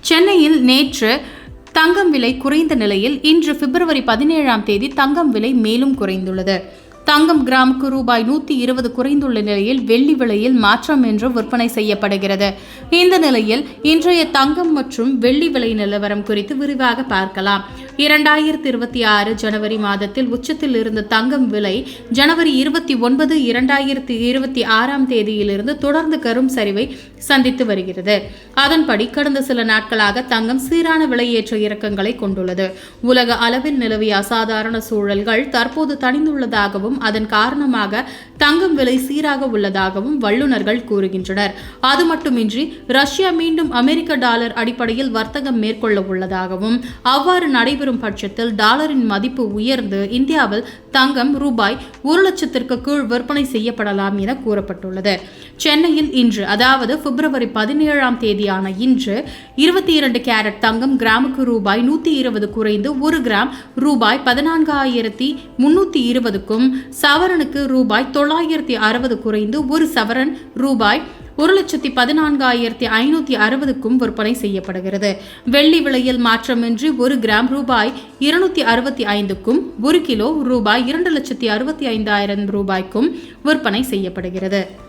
சென்னையில் நேற்று தங்கம் விலை குறைந்த நிலையில் இன்று பிப்ரவரி 17ஆம் தேதி தங்கம் விலை மேலும் குறைந்துள்ளது. தங்கம் கிராமுக்கு ரூபாய் 120 குறைந்துள்ள நிலையில் வெள்ளி விலையில் மாற்றம் என்று விற்பனை செய்யப்படுகிறது. இந்த நிலையில் இன்றைய தங்கம் மற்றும் வெள்ளி விலை நிலவரம் குறித்து விரிவாக பார்க்கலாம். 2026 ஜனவரி மாதத்தில் உச்சத்தில் இருந்த தங்கம் விலை ஜனவரி 29, 2026ஆம் தேதியிலிருந்து தொடர்ந்து கரும் சரிவை சந்தித்து வருகிறது. அதன்படி கடந்த சில நாட்களாக தங்கம் சீரான விலையேற்ற இறக்கங்களை கொண்டுள்ளது. உலக அளவில் நிலவிய அசாதாரண சூழல்கள் தற்போது தணிந்துள்ளதாகவும் அதன் காரணமாக தங்கம் விலை சீராக உள்ளதாகவும் வல்லுநர்கள் கூறுகின்றனர். அது மட்டுமின்றி ரஷ்யா மீண்டும் அமெரிக்க டாலர் அடிப்படையில் வர்த்தகம் மேற்கொள்ள உள்ளதாகவும், அவ்வாறு நடைபெறும் பட்சத்தில் டாலரின் மதிப்பு உயர்ந்து இந்தியாவில் தங்கம் ரூபாய் 1,00,000க்கு கீழ் விற்பனை செய்யப்படலாம் என கூறப்பட்டுள்ளது. சென்னையில் இன்று அதாவது பிப்ரவரி 17ஆம் தேதியான இன்று 22 கேரட் தங்கம் கிராமுக்கு ரூபாய் 120 குறைந்து 1 கிராம் ரூபாய் 14,320க்கும், சவரனுக்கு ரூபாய் 960 குறைந்து 1 சவரன் ரூபாய் 1,14,560க்கும் விற்பனை செய்யப்படுகிறது. வெள்ளி விலையில் மாற்றமின்றி 1 கிராம் ரூபாய் 265க்கும், 1 கிலோ ரூபாய் 2,65,000 ரூபாய்க்கும் விற்பனை செய்யப்படுகிறது.